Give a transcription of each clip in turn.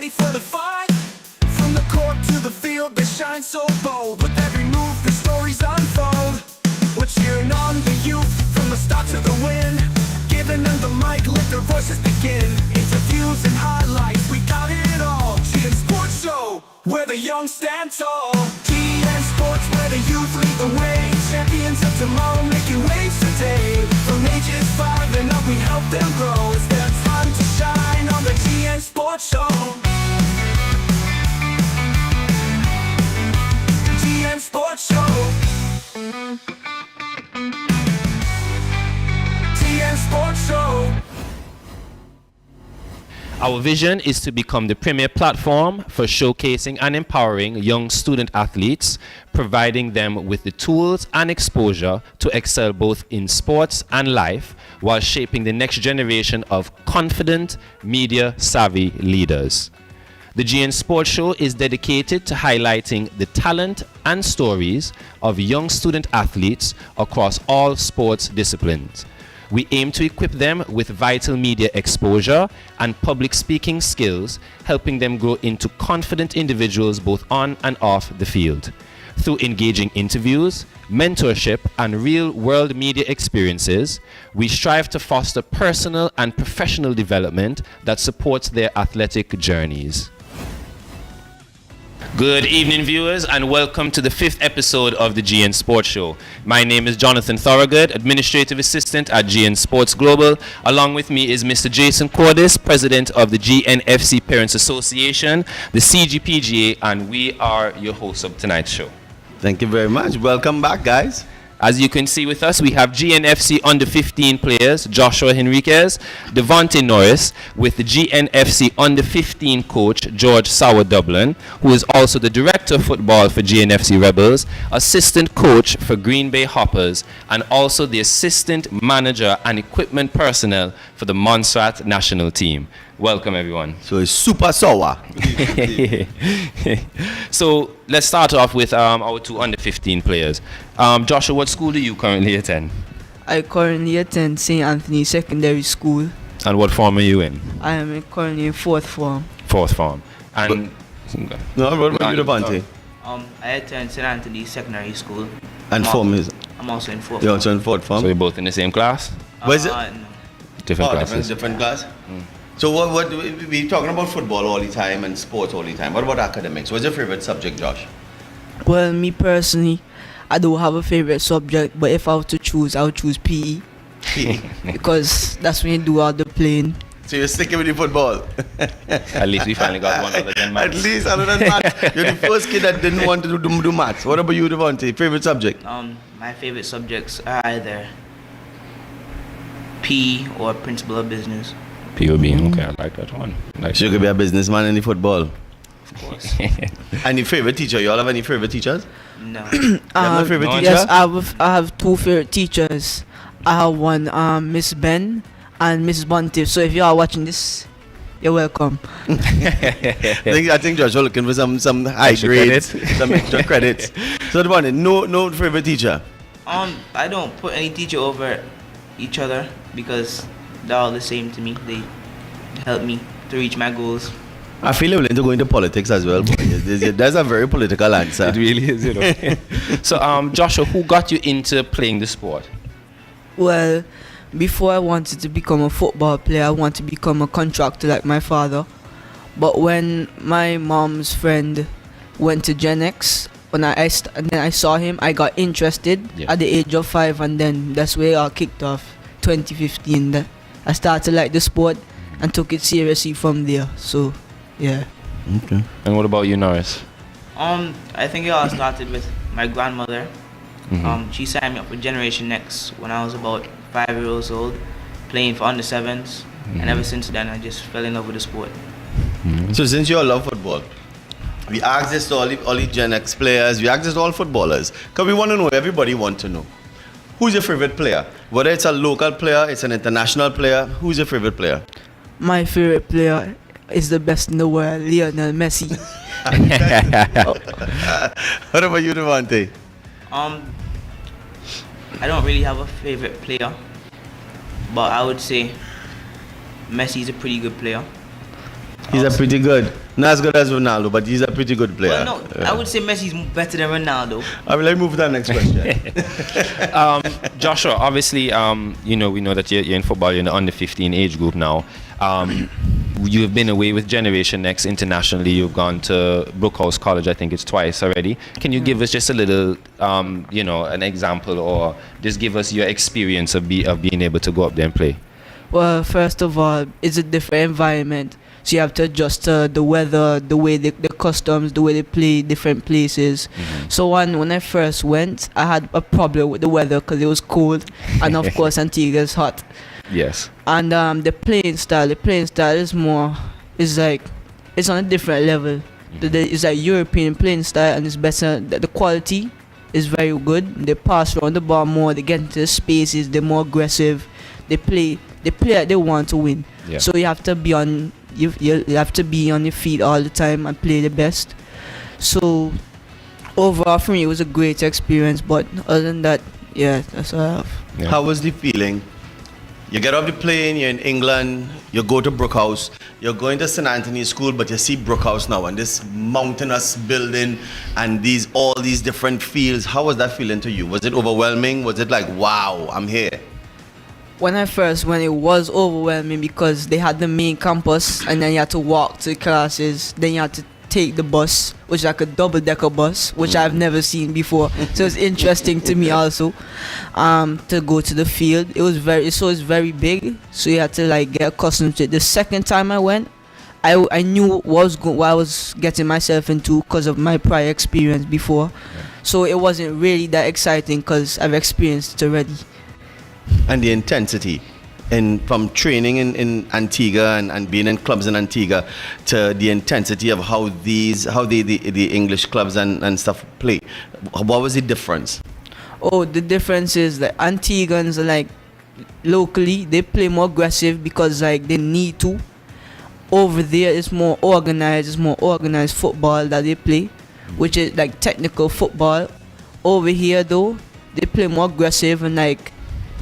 ready for the fight. From the court to the field, they shine so bold. With every move, the stories unfold. We're cheering on the youth from the start to the win. Giving them the mic, let their voices begin. Interviews and highlights, we got it all. GN Sports Show, where the young stand tall. GN Sports, where the youth lead the way. Champions of tomorrow, making waves today. From ages 5 and up, we help them grow. It's their time to shine on the GN Sports Show. GN Sports Show. GN Sports Show. Our vision is to become the premier platform for showcasing and empowering young student athletes, providing them with the tools and exposure to excel both in sports and life, while shaping the next generation of confident, media-savvy leaders. The GN Sports Show is dedicated to highlighting the talent and stories of young student athletes across all sports disciplines. We aim to equip them with vital media exposure and public speaking skills, helping them grow into confident individuals both on and off the field. Through engaging interviews, mentorship, and real-world media experiences, we strive to foster personal and professional development that supports their athletic journeys. Good evening, viewers, and welcome to the 5th episode of the GN Sports Show. My name is Jonathan Thorogood, Administrative Assistant at GN Sports Global. Along with me is Mr. Jason Cordis, President of the GNFC Parents Association, the CGPGA, and we are your hosts of tonight's show. Thank you very much. Welcome back, guys. As you can see with us, we have GNFC under 15 players, Joshua Henriquez, Devontae Norris, with the GNFC under 15 coach, George Sauer Dublin, who is also the Director of Football for GNFC Rebels, Assistant Coach for Green Bay Hoppers, and also the Assistant Manager and Equipment Personnel for the Montserrat National Team. Welcome, everyone. So it's super sour. So let's start off with our two under 15 players. Joshua, what school do you currently attend? I currently attend St. Anthony Secondary School. And what form are you in? I am currently in 4th form. 4th form. And No, what about you, Devontae? I attend St. Anthony Secondary School. And form is? I'm also in 4th You're also in 4th form? So you're both in the same class? Where is it? No. Different classes. Different class? So what we're talking about football all the time and sports all the time. What about academics? What's your favorite subject, Josh? Well, me personally, I don't have a favorite subject, but if I were to choose, I would choose PE. PE. Because that's when you do all the playing. So you're sticking with the football? At least we finally got one other than maths. At least other than maths. You're the first kid that didn't want to do maths. What about you, Devontae? Favorite subject? My favorite subjects are either PE or Principle of Business. POB, okay, I like that one. So you could be a businessman in the football. Of course. And your favorite teacher? You all have any favorite teachers? No. You have no favorite teacher? Yes, I have two favorite teachers. I have one, Miss Ben and Mrs. Bunty. So if you are watching this, you're welcome. I think Josh was looking for some high Extra grades, credits. some extra credits. So Devontae, no favorite teacher? I don't put any teacher over each other because they're all the same to me. They help me to reach my goals. I feel you're willing to go into politics as well. That's a very political answer. It really is, you know. So, Joshua, who got you into playing the sport? Well, before I wanted to become a football player, I wanted to become a contractor like my father. But when my mom's friend went to Gen X, when I saw him, I got interested at the age of 5, and then that's where I kicked off 2015. I started like the sport and took it seriously from there. So, yeah. Okay. And what about you, Norris? I think it all started with my grandmother. She signed me up with Generation Next when I was about 5 years old, playing for under 7s. And ever since then, I just fell in love with the sport. So since you all love football, we asked this to all the Gen X players, we asked this to all footballers, because we want to know, everybody wants to know. Who's your favorite player? Whether it's a local player, it's an international player, who's your favorite player? My favorite player is the best in the world, Lionel Messi. What about you, Devontae? I don't really have a favorite player, but I would say Messi's a pretty good player. He's a pretty good. Not as good as Ronaldo, but he's a pretty good player. Well, no, I would say Messi's better than Ronaldo. I will move to the next question. Joshua, obviously, we know that you're in football. You're in the under 15 age group now. You've been away with Generation Next internationally. You've gone to Brookhouse College, I think it's twice already. Can you give us just a little, an example, or just give us your experience of being able to go up there and play? Well, first of all, it's a different environment. So you have to adjust to the weather, the way the customs, the way they play different places. Mm-hmm. So when I first went, I had a problem with the weather because it was cold, and of course Antigua is hot. Yes. And the playing style is it's on a different level. It's like European playing style, and it's better. The quality is very good. They pass around the ball more. They get into the spaces. They're more aggressive. They play like they want to win. Yeah. So you have to be on you have to be on your feet all the time and play the best. So overall for me it was a great experience, but other than that, yeah, that's all I have. Yeah. How was the feeling? You get off the plane, you're in England, you go to Brookhouse, you're going to St. Anthony's School, but you see Brookhouse now and this mountainous building and all these different fields. How was that feeling to you? Was it overwhelming? Was it like, wow, I'm here? When I first went, it was overwhelming because they had the main campus and then you had to walk to the classes. Then you had to take the bus, which is like a double-decker bus, which I've never seen before. So it's interesting to me also to go to the field. It's very big, so you had to like get accustomed to it. The second time I went, I knew what I was getting myself into because of my prior experience before. Yeah. So it wasn't really that exciting because I've experienced it already. And the intensity from training in Antigua and being in clubs in Antigua to the intensity of how the English clubs and stuff play. What was the difference? Oh, the difference is that Antiguans like locally they play more aggressive because like they need to. Over there it's more organized football that they play, which is like technical football. Over here though, they play more aggressive and like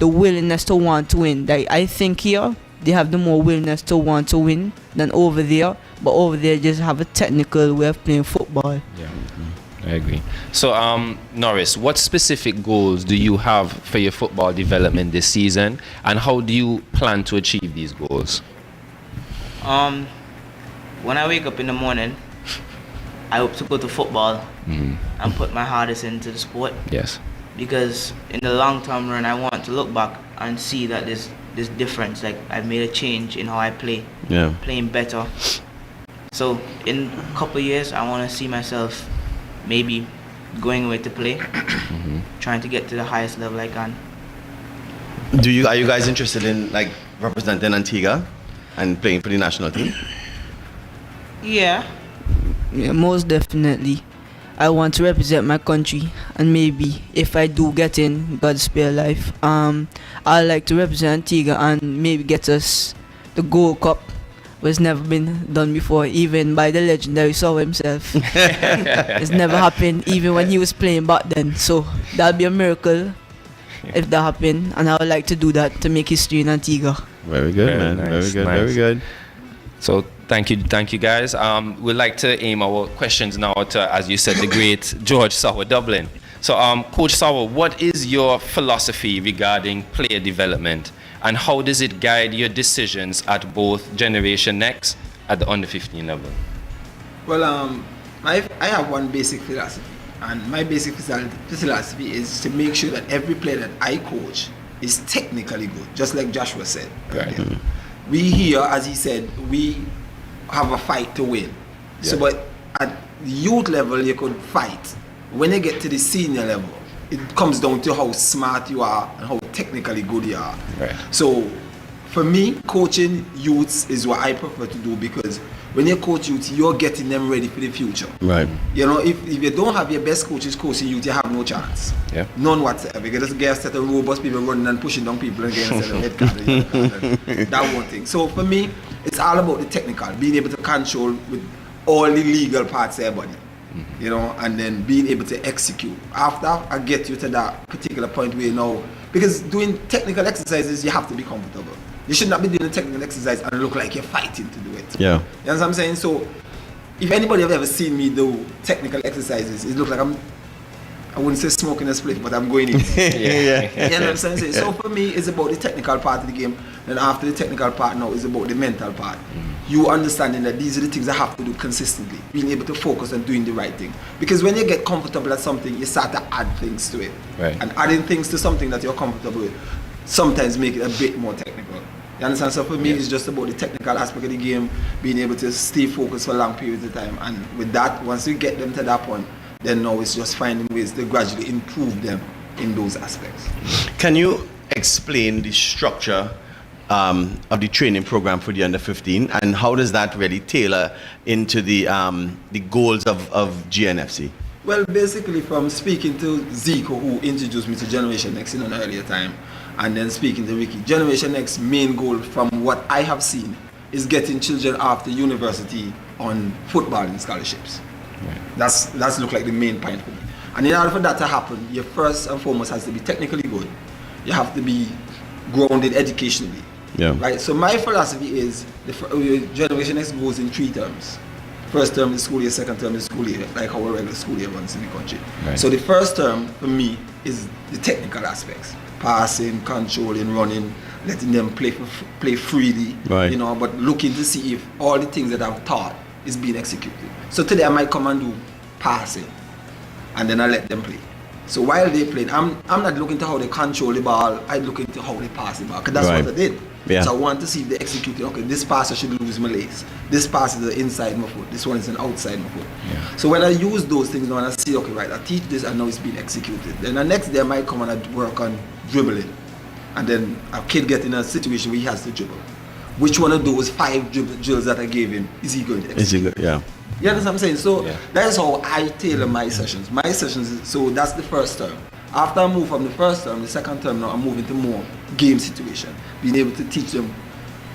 the willingness to want to win. Like, I think here they have the more willingness to want to win than over there, but over there just have a technical way of playing football. Yeah, I agree. So Norris, what specific goals do you have for your football development this season, and how do you plan to achieve these goals? When I wake up in the morning, I hope to go to football and put my hardest into the sport. Yes. Because in the long term run, I want to look back and see that there's this difference. Like I've made a change in how I play, playing better. So in a couple of years, I want to see myself maybe going away to play, trying to get to the highest level I can. Are you guys interested in like representing Antigua and playing for the national team? Yeah, most definitely. I want to represent my country, and maybe if I do get in, God spare life, I'd like to represent Antigua and maybe get us the Gold Cup, which has never been done before, even by the legendary Saul himself. It's never happened, even when he was playing back then. So that'd be a miracle if that happened, and I would like to do that to make history in Antigua. Very good, Very man. nice, Very good. So thank you guys. We'd like to aim our questions now to, as you said, the great George Sauer Dublin. So Coach Sauer, what is your philosophy regarding player development, and how does it guide your decisions at both Generation Next at the under 15 level? Well, I have one basic philosophy, and my basic philosophy is to make sure that every player that I coach is technically good, just like Joshua said. Right. We here, as he said, we have a fight to win. Yeah. So, but at youth level, you could fight. When you get to the senior level, it comes down to how smart you are and how technically good you are. Right. So, for me, coaching youths is what I prefer to do, because when you coach youth, you're getting them ready for the future. Right. You know, if you don't have your best coaches coaching youth, you have no chance. Yeah. None whatsoever. You can just get a set of robust people running and pushing down people and getting a set of head card. That one thing. So for me, it's all about the technical, being able to control with all the legal parts of your body. You know, and then being able to execute. After I get you to that particular point where you know, because doing technical exercises, you have to be comfortable. You should not be doing a technical exercise and look like you're fighting to do it. Yeah. You know what I'm saying? So if anybody have ever seen me do technical exercises, it looks like I wouldn't say smoking a split, but I'm going in. Yeah. You know what I'm saying? So for me, it's about the technical part of the game. Then after the technical part now, it's about the mental part. You understanding that these are the things I have to do consistently. Being able to focus on doing the right thing. Because when you get comfortable at something, you start to add things to it. Right. And adding things to something that you're comfortable with sometimes make it a bit more technical. You understand? So for me, it's just about the technical aspect of the game, being able to stay focused for long periods of time. And with that, once you get them to that point, then now it's just finding ways to gradually improve them in those aspects. Can you explain the structure of the training program for the under 15, and how does that really tailor into the goals of GNFC? Well, basically from speaking to Zico, who introduced me to Generation Next in an earlier time, and then speaking to Ricky, Generation Next's main goal from what I have seen is getting children after university on footballing scholarships. Right. That's look like the main point for me. And in order for that to happen, you first and foremost has to be technically good. You have to be grounded educationally. Yeah. Right. So my philosophy is Generation X goes in 3 terms. First term is school year, second term is school year, like how a regular school year runs in the country. Right. So the first term for me is the technical aspects: passing, controlling, running, letting them play freely. Right. You know, but looking to see if all the things that I've taught is being executed. So today I might come and do passing, and then I let them play. So while they playing, I'm not looking to how they control the ball. I look into how they pass the ball, because that's Right. what I did. Yeah. So I want to see if they execute it. Okay, this pass I should lose my legs. This pass is an inside my foot. This one is an outside my foot. Yeah. So when I use those things now and I see, okay, right, I teach this and now it's being executed. Then the next day I might come and I work on dribbling. And then a kid get in a situation where he has to dribble. Which one of those 5 drills that I gave him is he going to execute? Is it good? Yeah. You understand what I'm saying? So Yeah. that's how I tailor my sessions. My sessions, so that's the first term. After I move from the first term, the second term now I'm moving to more game situation. Being able to teach them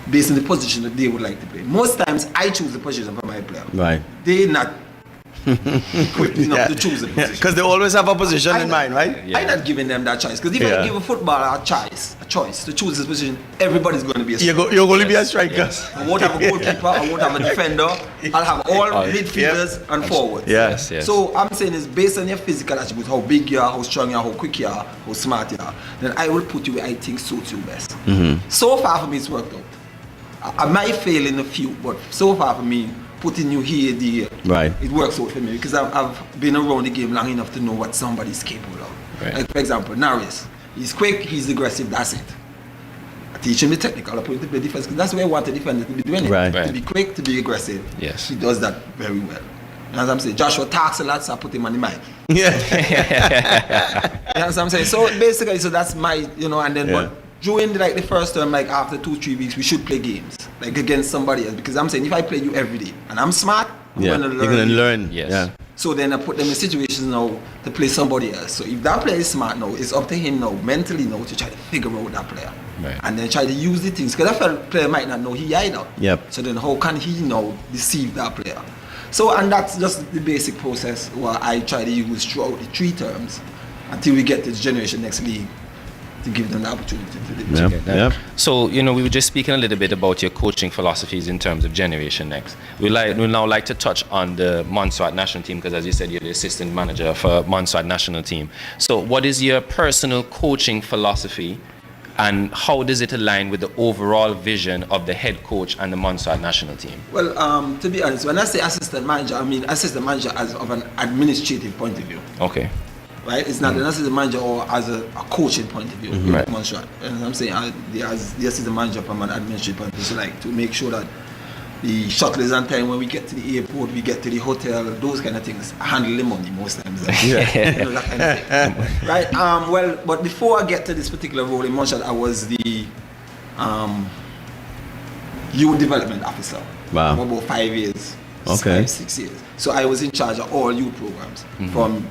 based on the position that they would like to play. Most times I choose the position for my player. Right. They're not quick enough to choose the position. Because they always have a position in mind, right? I'm not giving them that choice. Because if Yeah. I give a footballer a choice to choose his position, everybody's going to be a You're striker. going to be a striker. I won't have a goalkeeper, I won't have a defender, I'll have all Oh, midfielders and forwards. Yes. Yes. So I'm saying is based on your physical attributes, how big you are, how strong you are, how quick you are, how smart you are, then I will put you where I think suits you best. So far for me it's worked out. I might fail in a few, but so far for me, putting you here, there, Right. it works out for me because I've been around the game long enough to know what somebody's capable of. Right. Like for example, Norris, he's quick, he's aggressive, that's it. I teach him the technical, I put him to play defense, because that's where I want the defender to be doing it. Right. Right. To be quick, to be aggressive. Yes. He does that very well. And as I'm saying, Joshua talks a lot, so I put him on the mic. Yeah. You know what I'm saying? So basically, so that's my, and then Yeah. but during the first term, like after 2-3 weeks, we should play games, like against somebody else. Because I'm saying if I play you every day and I'm smart, I'm Yeah. gonna learn. You're going to you. learn. Yes. Yeah. So then I put them in situations now to play somebody else. So if that player is smart now, it's up to him now, mentally now, to try to figure out that player. Right. And then try to use the things. Because that player might not know he either. Yep. So then how can he now deceive that player? So, and that's just the basic process what I try to use throughout the 3 terms until we get to the Generation Next League to give them the opportunity to do Yeah. Get that. Yeah. So, we were just speaking a little bit about your coaching philosophies in terms of Generation Next. We'd now like to touch on the Montserrat national team, because as you said, you're the assistant manager for Montserrat national team. So what is your personal coaching philosophy, and how does it align with the overall vision of the head coach and the Montserrat national team? Well, to be honest, when I say assistant manager, I mean assistant manager as of an administrative point of view. Okay. Right? It's not an assistant manager or as a coaching point of view. Right. Montserrat. And I'm saying as the assistant manager from an administrative point of view, so like to make sure that the shuttle is on time when we get to the airport, we get to the hotel, those kind of things. Handle the money most times. That kind of thing. Right? Well, but before I get to this particular role in Montserrat, I was the youth development officer. Wow. For about 5 years. Okay. 5-6 years. So I was in charge of all youth programs from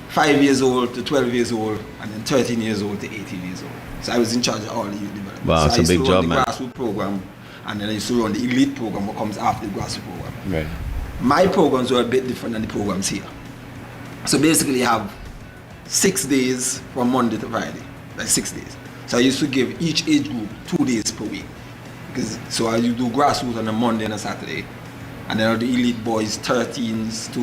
5 years old to 12 years old, and then 13 years old to 18 years old. So I was in charge of all the youth development. Wow, so it's a I used big to job, run the man. grassroots program, and then I used to run the elite program, what comes after the grassroots program. Right. My programs were a bit different than the programs here. So basically, you have 6 days from Monday to Friday, like 6 days. So I used to give each age group 2 days per week. So I used to do grassroots on a Monday and a Saturday, And then the elite boys 13s to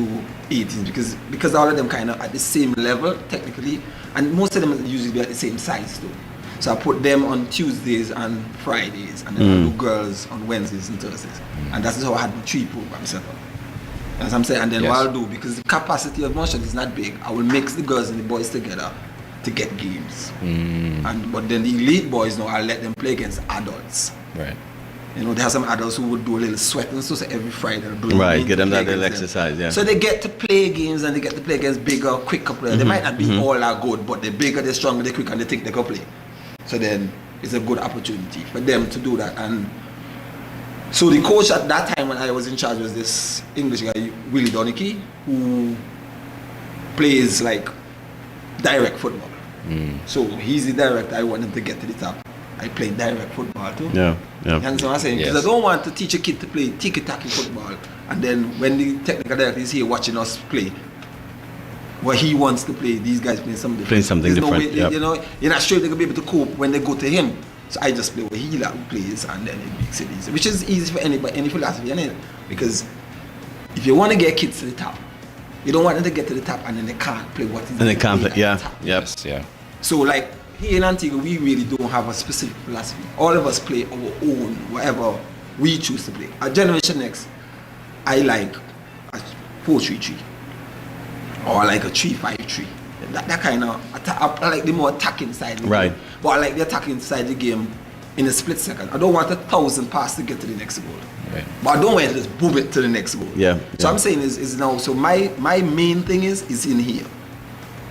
18s because all of them kind of at the same level technically, and most of them usually be at the same size too. So I put them on Tuesdays and Fridays, and then I do girls on Wednesdays and Thursdays. And that's how I had the 3 programs set up. As I'm saying, and then what I'll do, because the capacity of motion is not big, I will mix the girls and the boys together to get games. But then the elite boys, I'll let them play against adults. Right. There are some adults who would do a little sweat and so every Friday. Right, get them that little exercise, yeah. So they get to play games and they get to play against bigger, quicker players. They might not be all that good, but they're bigger, they're stronger, they're quicker, and they think they can play. So then it's a good opportunity for them to do that. And so the coach at that time when I was in charge was this English guy, Willie Donicky, who plays like direct football. So he's the director. I want him to get to the top. I play direct football too. Yeah. You understand what I'm saying? Because I don't want to teach a kid to play tiki-taki football, and then when the technical director is here watching us play, what he wants to play, these guys playing something different. Playing something There's different. No way, you're not sure they're gonna be able to cope when they go to him. So I just play what he plays, and then it makes it easy, which is easy for anybody, any philosophy, because if you want to get kids to the top, you don't want them to get to the top and then they can't play what is. And they can't play. Yeah. Yes. Yeah. So like here in Antigua, we really don't have a specific philosophy. All of us play our own, whatever we choose to play. At Generation Next, I like a 4-3-3 or I like a 3-5-3. That kind of, I like the more attacking side of the Right. game. But I like the attacking side of the game in a split second. I don't want 1,000 passes to get to the next goal. Right. But I don't want to just boom it to the next goal. Yeah. So I'm saying is now, so my main thing is in here.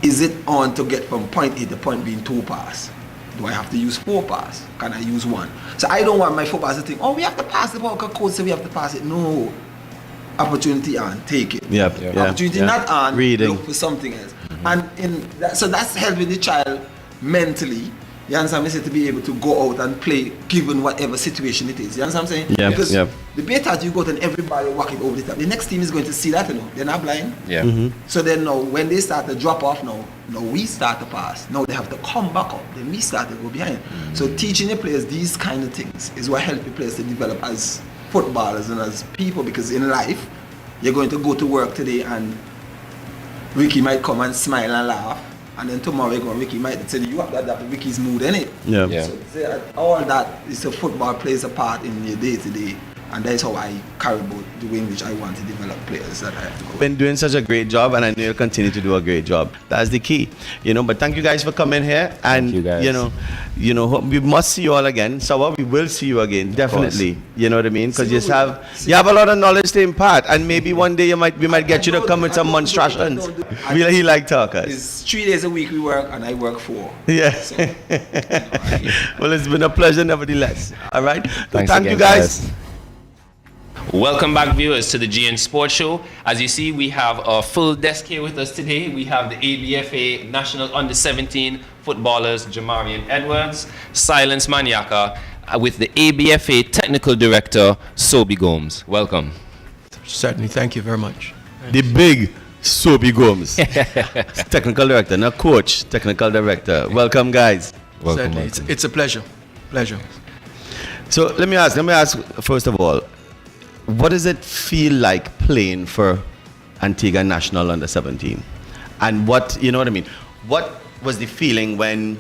Is it on to get from point A to point B in 2 passes? Do I have to use 4 passes? Can I use 1? So I don't want my footballers to think, we have to pass the ball because coach said we have to pass it. No. Opportunity on, take it. Yeah. Opportunity not on, reading. look for something else. And so that's helping the child mentally, you understand me, to be able to go out and play given whatever situation it is. You understand what I'm saying? Yeah. Because Yeah. the better you go and everybody walking over the top, the next team is going to see that, they're not blind. Yeah. So then now when they start to drop off now we start to pass. Now they have to come back up. Then we start to go behind. So teaching the players these kind of things is what helps the players to develop as footballers and as people, because in life you're going to go to work today and Ricky might come and smile and laugh, and then tomorrow Ricky might tell you have to adapt to Ricky's mood, innit? Yeah. Yeah. So all that is a football plays a part in your day to day, and that's how I carry about the way in which I want to develop players that I have to go. Been doing such a great job, and I know you'll continue to do a great job. That's the key, But thank you guys for coming here, and you guys. we must see you all again. So we will see you again, definitely. You know what I mean? Because you have a lot of knowledge to impart, and maybe one day we might get you to come with some monstrations. He like talkers. It's 3 days a week we work, and I work 4. Yeah. So, Well, it's been a pleasure, nevertheless. All right. Thanks Thank you again, guys. Welcome back, viewers, to the GN Sports Show. As you see, we have a full desk here with us today. We have the ABFA National Under-17 footballers, Jamarian Edwards, Silence Maniaka, with the ABFA Technical Director, Sobi Gomes. Welcome. Certainly, thank you very much. The big Soapy Gomes, technical director, not coach, technical director. Welcome, guys. Welcome. Certainly, it's a pleasure. Pleasure. So let me ask first of all, what does it feel like playing for Antigua National Under-17? And what was the feeling when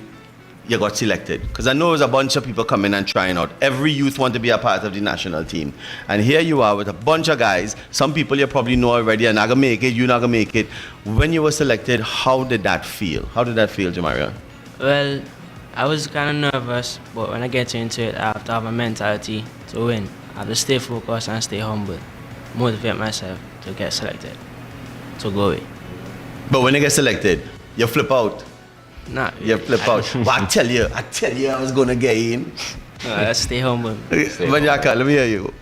you got selected? Because I know there's a bunch of people coming and trying out. Every youth want to be a part of the national team. And here you are with a bunch of guys. Some people you probably know already are not going to make it, you're not going to make it. When you were selected, how did that feel? How did that feel, Jamaria? Well, I was kind of nervous, but when I get into it, I have to have a mentality to win. I have to stay focused and stay humble, motivate myself to get selected, to go away. But when you get selected, you flip out. Nah, You flip out. Well, I tell you, I was going to get in. I stay humble. Maniaka, let me hear you.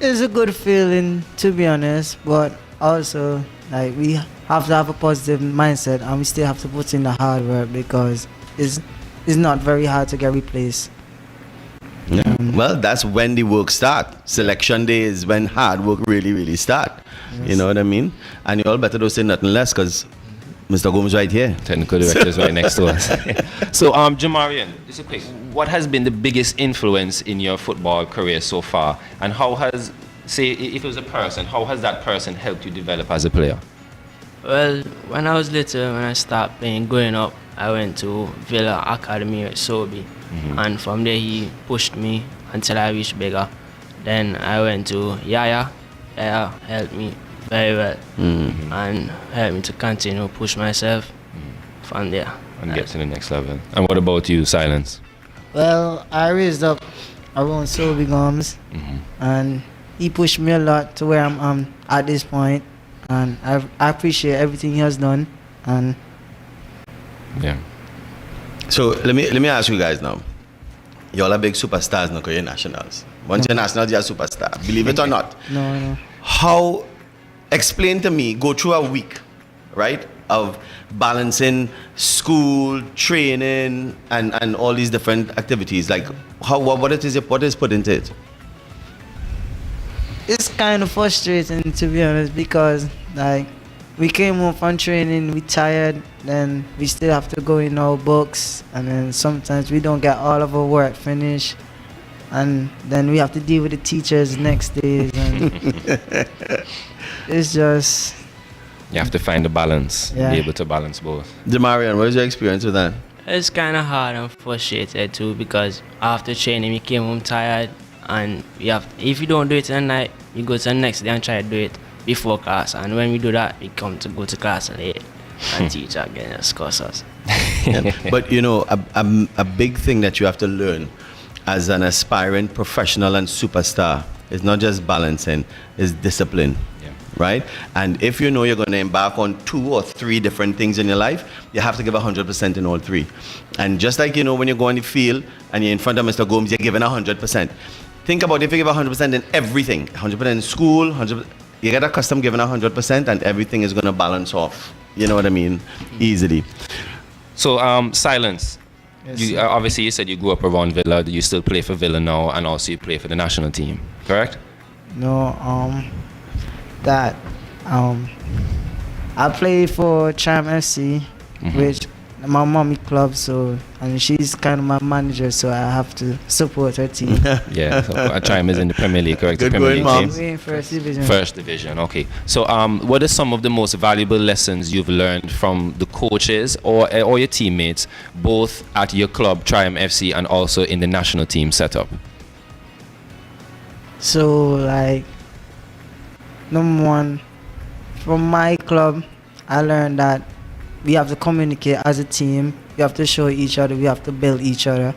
It's a good feeling, to be honest, but also like we have to have a positive mindset, and we still have to put in the hard work, because it's not very hard to get replaced. Yeah. Well, that's when the work start. Selection day is when hard work really, really start. Yes. You know what I mean? And you all better don't say nothing less, because Mr. Gomes right here. Technical Director is right next to us. So, Jamarian, just a quick, what has been the biggest influence in your football career so far? And how has say if it was a person, how has that person helped you develop as a player? Well, when I was little, when I started playing, growing up, I went to Villa Academy at Sobe. And from there he pushed me until I reached bigger. Then I went to Ayre. Ayre helped me very well and helped me to continue push myself from there. And get to the next level. And what about you, Silence? Well, I raised up around Sobe Gums, and he pushed me a lot to where I'm at this point, and I appreciate everything he has done. And yeah. So let me ask you guys now. Y'all are big superstars now because you're nationals. Once you're nationals, you're a superstar. Believe it or not. no. How, explain to me, go through a week, right, of balancing school, training, and all these different activities. Like, what is put into it? It's kind of frustrating, to be honest, because like we came home from training, we tired, then we still have to go in our books, and then sometimes we don't get all of our work finished, and then we have to deal with the teachers next days, and it's just, You have to find the balance, Yeah. be able to balance both. Demarion, what is your experience with that? It's kind of hard and frustrated too, because after training, we came home tired, and if you don't do it in the night, you go to the next day and try to do it before class. And when we do that, we come to go to class late, and teacher again discuss us. Yeah. But you know, a big thing that you have to learn as an aspiring professional and superstar is not just balancing, is discipline. Right? And if you know you're going to embark on 2 or 3 different things in your life, you have to give 100% in all 3. And just like, you know, when you go on the field and you're in front of Mr. Gomes, you're giving 100%. Think about if you give 100% in everything, 100% in school, 100%, you get accustomed giving 100% and everything is going to balance off. You know what I mean? Easily. So, Silence. Yes, Obviously, you said you grew up around Villa. You still play for Villa now, and also you play for the national team, correct? no, that I play for Cham FC, which my mommy club, so, and she's kind of my manager, so I have to support her team. Yeah, so Chime is in the Premier League, correct? Good The Premier going, League Mom. team? We're in first division. First division, okay. So, what are some of the most valuable lessons you've learned from the coaches or your teammates, both at your club, Triumph FC, and also in the national team setup? So, like, number one, from my club, I learned that we have to communicate as a team. We have to show each other. We have to build each other.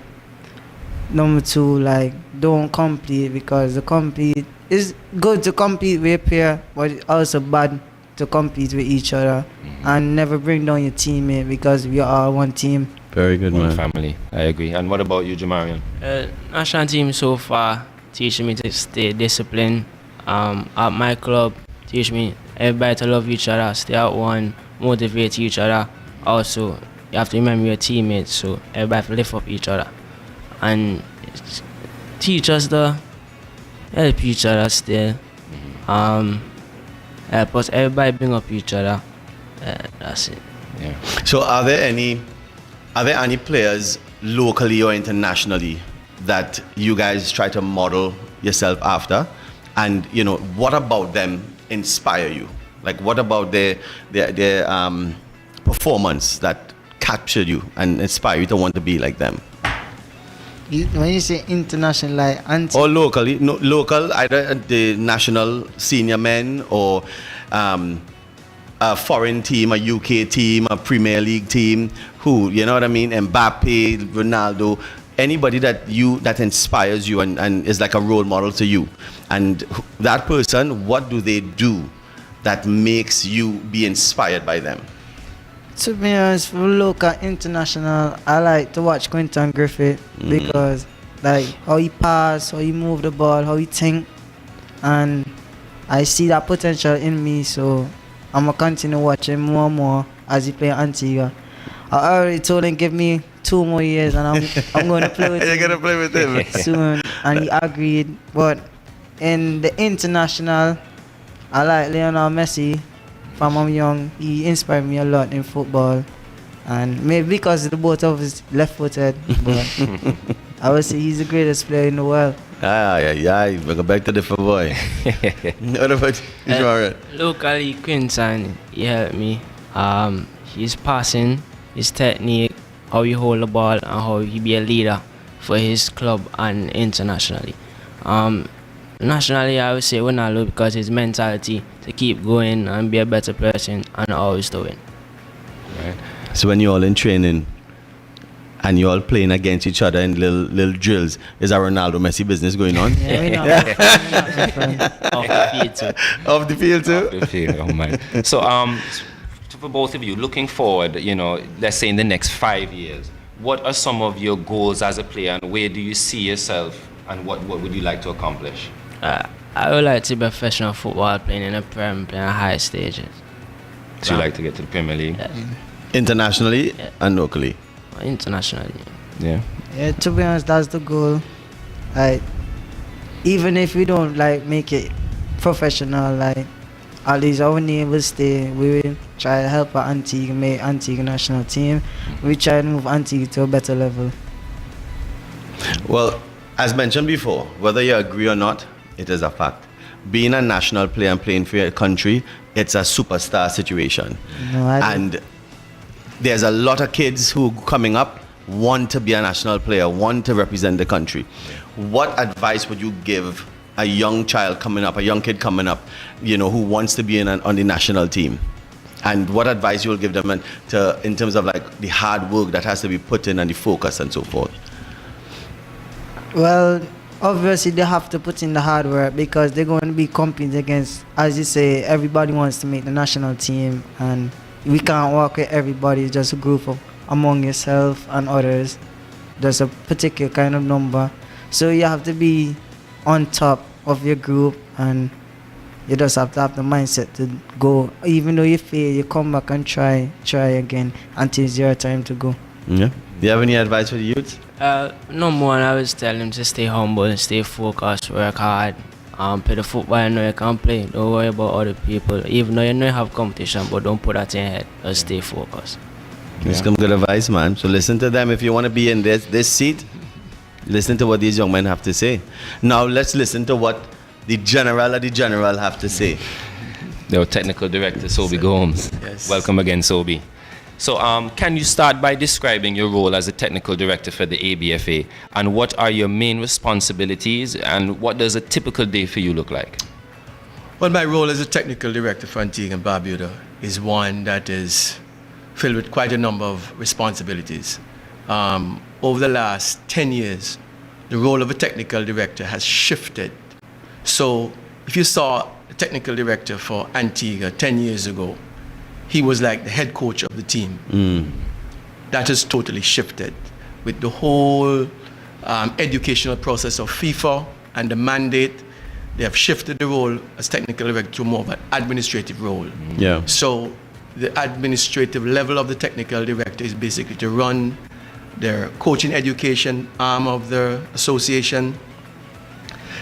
Number 2, like, don't compete, because the compete is good to compete with a peer, but it's also bad to compete with each other. And never bring down your teammate, because we are one team. Very good, One man. family, I agree. And what about you, Jamarian? National team so far teaching me to stay disciplined. At my club, teach me everybody to love each other, stay at one, motivate each other. Also, you have to remember your teammates, so everybody have to lift up each other. And teach us to help each other still. Help us, everybody bring up each other. That's it. Yeah. So are there any players locally or internationally that you guys try to model yourself after? And you know, what about them inspire you? Like, what about their performance that captured you and inspire you to want to be like them? When you say international, like Or locally, no, local, either the national senior men or a foreign team, a UK team, a Premier League team, who, you know what I mean? Mbappe, Ronaldo, anybody that inspires you and is like a role model to you. And that person, what do they do that makes you be inspired by them? To be honest, for local, international, I like to watch Quentin Griffith because, like, how he pass, how he move the ball, how he think, and I see that potential in me. So I'm gonna continue watching more and more as he play Antigua. I already told him give me 2 more years, and I'm gonna play with him. You're gonna play with him soon, and he agreed. But in the international, I like Lionel Messi. From I'm young, he inspired me a lot in football, and maybe because the both of us left-footed, but I would say he's the greatest player in the world. We go back to the boy. What about you, Laurent? Locally, Quinton, he helped me. His passing, his technique, how he hold the ball, and how he be a leader for his club and internationally. Nationally, I would say Ronaldo because his mentality to keep going and be a better person and always to win. Right. So when you're all in training and you're all playing against each other in little drills, is a Ronaldo Messi business going on? Yeah, we know. Off the field too. Off the field too? Off the field, oh my. So, for both of you, looking forward, let's say in the next 5 years, what are some of your goals as a player, and where do you see yourself, and what would you like to accomplish? I would like to be a professional football playing in a Prem, playing at high stages. So you like to get to the Premier League? Yes. Internationally and locally? Internationally. Yeah. Yeah, to be honest, that's the goal. Like, even if we don't make it professional, at least our name will stay. We will try to help our Antigua, make Antigua national team. We try to move Antigua to a better level. Well, as mentioned before, whether you agree or not, it is a fact. Being a national player and playing for your country, it's a superstar situation. No, And there's a lot of kids who coming up want to be a national player, want to represent the country. What advice would you give a young child coming up, a young kid coming up, who wants to be on the national team? And what advice you will give them in terms of the hard work that has to be put in and the focus and so forth? Well, obviously they have to put in the hard work because they're going to be competing against, as you say, everybody wants to make the national team, and we can't work with everybody. It's just a group of among yourself and others. There's a particular kind of number. So you have to be on top of your group, and you just have to have the mindset to go. Even though you fail, you come back and try again until it's your time to go. Yeah. Do you have any advice for the youth? Number one, I always tell him to stay humble and stay focused, work hard. Play the football you know you can play. Don't worry about other people. Even though you know you have competition, but don't put that in your head. Just stay focused. It's some good advice, man. So listen to them. If you want to be in this seat, listen to what these young men have to say. Now let's listen to what the general have to say. The technical director, Sobi Gomes. Yes. Welcome again, Sobi. So can you start by describing your role as a technical director for the ABFA, and what are your main responsibilities, and what does a typical day for you look like? Well, my role as a technical director for Antigua and Barbuda is one that is filled with quite a number of responsibilities. Over the last 10 years, the role of a technical director has shifted. So if you saw a technical director for Antigua 10 years ago, he was like the head coach of the team. That has totally shifted with the whole educational process of FIFA and the mandate. They have shifted the role as technical director to more of an administrative role. Yeah. So the administrative level of the technical director is basically to run their coaching education arm of the association,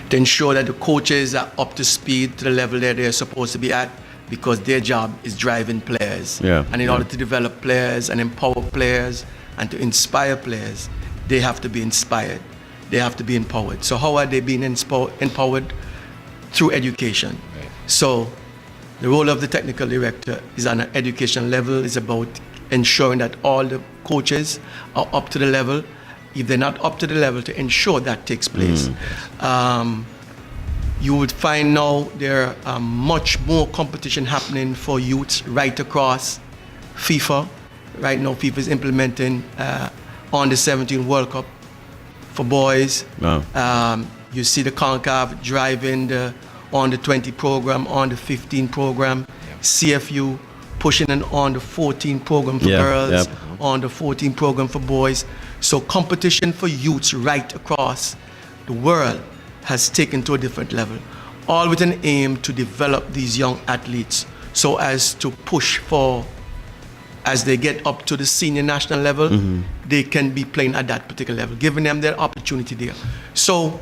to ensure that the coaches are up to speed to the level that they're supposed to be at, because their job is driving players. Yeah. And in order to develop players and empower players and to inspire players, they have to be inspired. They have to be empowered. So how are they being empowered? Through education. Right. So the role of the technical director is on an education level. It's about ensuring that all the coaches are up to the level. If they're not up to the level, to ensure that takes place. You would find now there are much more competition happening for youths right across FIFA. Right now, FIFA is implementing under 17 World Cup for boys. Wow. You see the CONCACAF driving the under 20 program, under 15 program, CFU pushing an under 14 program for girls, under 14 program for boys. So competition for youths right across the world has taken to a different level, all with an aim to develop these young athletes so as to push for, as they get up to the senior national level, they can be playing at that particular level, giving them their opportunity there. So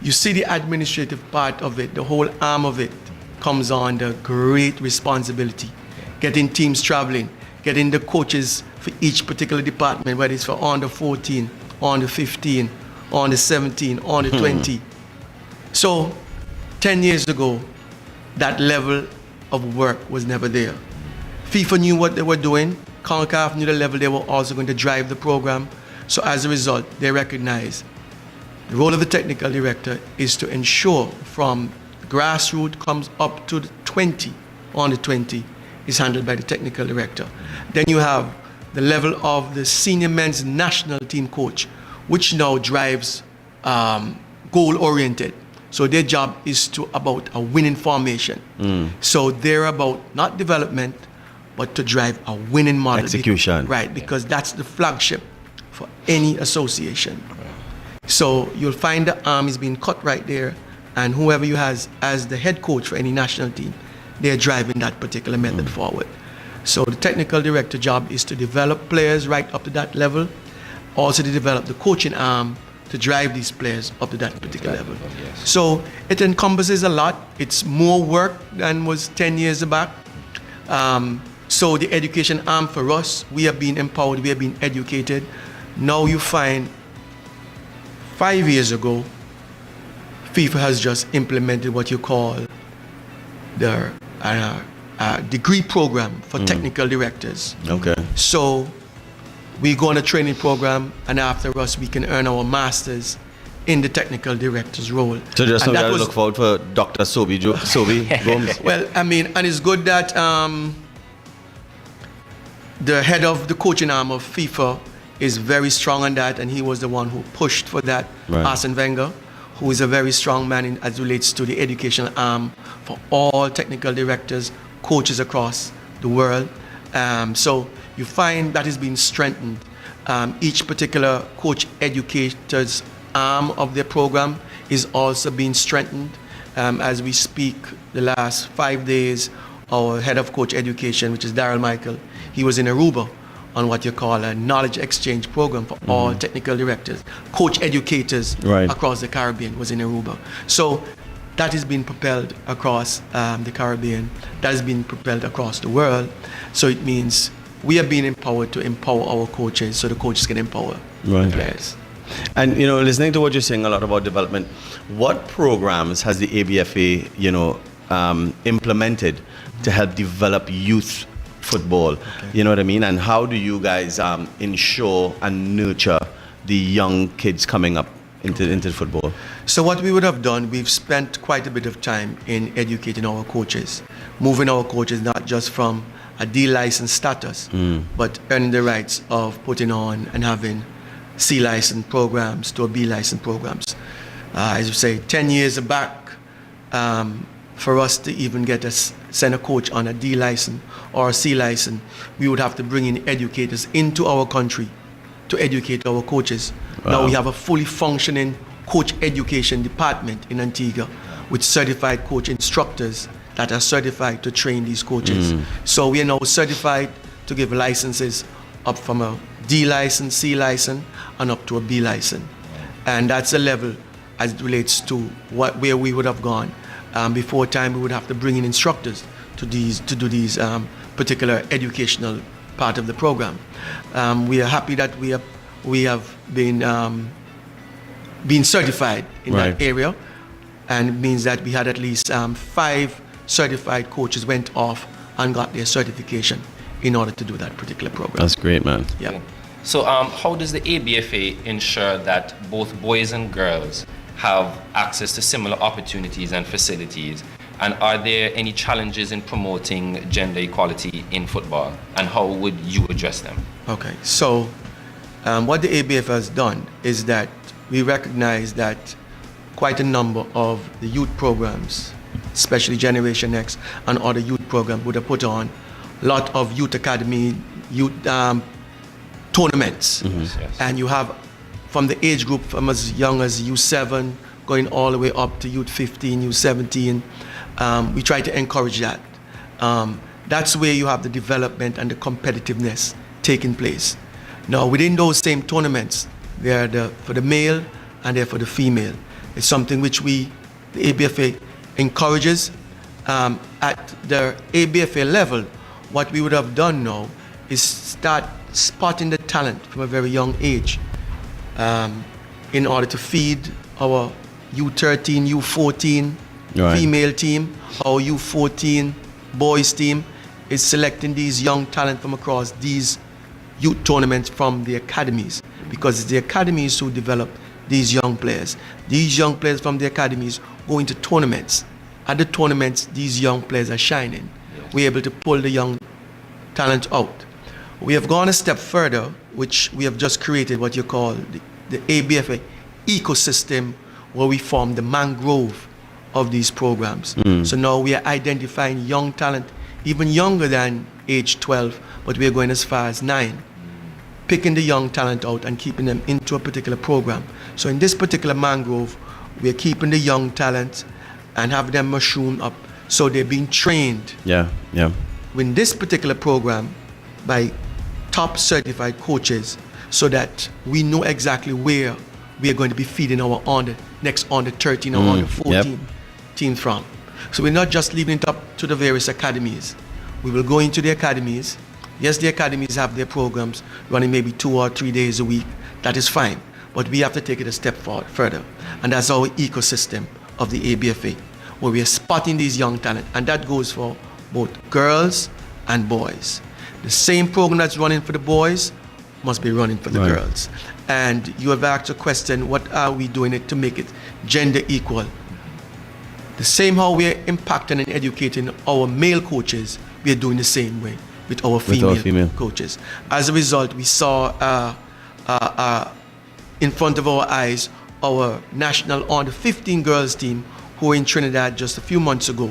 you see the administrative part of it, the whole arm of it comes on the great responsibility. Getting teams traveling, getting the coaches for each particular department, whether it's for under 14, under 15, on the 17, on the 20. So 10 years ago, that level of work was never there. FIFA knew what they were doing. CONCACAF knew the level they were also going to drive the program. So as a result, they recognized the role of the technical director is to ensure from grassroots comes up to the 20, on the 20, is handled by the technical director. Then you have the level of the senior men's national team coach, which now drives goal-oriented. So their job is about a winning formation. So they're about not development, but to drive a winning model. Execution. Right, because that's the flagship for any association. So you'll find the arm is being cut right there, and whoever you has as the head coach for any national team, they're driving that particular method forward. So the technical director job is to develop players right up to that level, also to develop the coaching arm to drive these players up to that particular level. So it encompasses a lot. It's more work than was 10 years back. So the education arm for us, we have been empowered, we have been educated. Now you find 5 years ago, FIFA has just implemented what you call the degree program for technical directors. Okay. So we go on a training program, and after us, we can earn our masters in the technical director's role. So just And now that we was- look forward for Dr. Sobi Gomes. Well, I mean, and it's good that the head of the coaching arm of FIFA is very strong on that, and he was the one who pushed for that. Right. Arsene Wenger, who is a very strong man as relates to the educational arm for all technical directors, coaches across the world. So you find that is being strengthened. Each particular coach educator's arm of their program is also being strengthened. As we speak, the last 5 days, our head of coach education, which is Daryl Michael, he was in Aruba on what you call a knowledge exchange program for all technical directors, coach educators across the Caribbean was in Aruba. So that is being propelled across the Caribbean, that is being propelled across the world. So it means we are being empowered to empower our coaches so the coaches can empower the players. And you know, listening to what you're saying a lot about development, what programs has the ABFA, implemented to help develop youth football? You know what I mean? And how do you guys ensure and nurture the young kids coming up into football? So what we would have done, we've spent quite a bit of time in educating our coaches, moving our coaches not just from a D license status, but earning the rights of putting on and having C license programs to B license programs. As you say, 10 years back, for us to even send a coach on a D license or a C license, we would have to bring in educators into our country to educate our coaches. Now we have a fully functioning coach education department in Antigua with certified coach instructors that are certified to train these coaches. So we are now certified to give licenses up from a D license, C license, and up to a B license. And that's a level as it relates to where we would have gone. Before time, we would have to bring in instructors to do these particular educational part of the program. We are happy that we have been certified in that area, and it means that we had at least 5 certified coaches went off and got their certification in order to do that particular program. That's great, man. Yeah. So how does the ABFA ensure that both boys and girls have access to similar opportunities and facilities? And are there any challenges in promoting gender equality in football? And how would you address them? Okay, so what the ABF has done is that we recognize that quite a number of the youth programs, especially Generation X and other youth programs, would have put on a lot of youth academy, youth tournaments. And you have from the age group from as young as U7 going all the way up to U15, U17. We try to encourage that. That's where you have the development and the competitiveness taking place. Now, within those same tournaments, they're for the male and they're for the female. It's something which the ABFA encourages. At the ABFA level, what we would have done now is start spotting the talent from a very young age. in order to feed our U13, U14 female team, our U14 boys team, is selecting these young talent from across these youth tournaments from the academies, because it's the academies who develop these young players. These young players from the academies go into tournaments. At the tournaments, these young players are shining. We're able to pull the young talent out. We have gone a step further, which we have just created what you call the ABFA ecosystem, where we form the mangrove of these programs. So now we are identifying young talent, even younger than age 12, but we are going as far as 9, picking the young talent out and keeping them into a particular program. So in this particular mangrove, we are keeping the young talent and have them mushroom up, so they're being trained in this particular program by top certified coaches, so that we know exactly where we are going to be feeding our next under 13 or under 14 team from. So we're not just leaving it up to the various academies. We will go into the academies. Yes, the academies have their programs running maybe 2 or 3 days a week. That is fine. But we have to take it a step further. And that's our ecosystem of the ABFA, where we are spotting these young talent. And that goes for both girls and boys. The same program that's running for the boys must be running for the girls. And you have asked a question, what are we doing it to make it gender equal? The same how we are impacting and educating our male coaches, we are doing the same way with our female coaches. As a result, we saw in front of our eyes our national under 15 girls team, who were in Trinidad just a few months ago,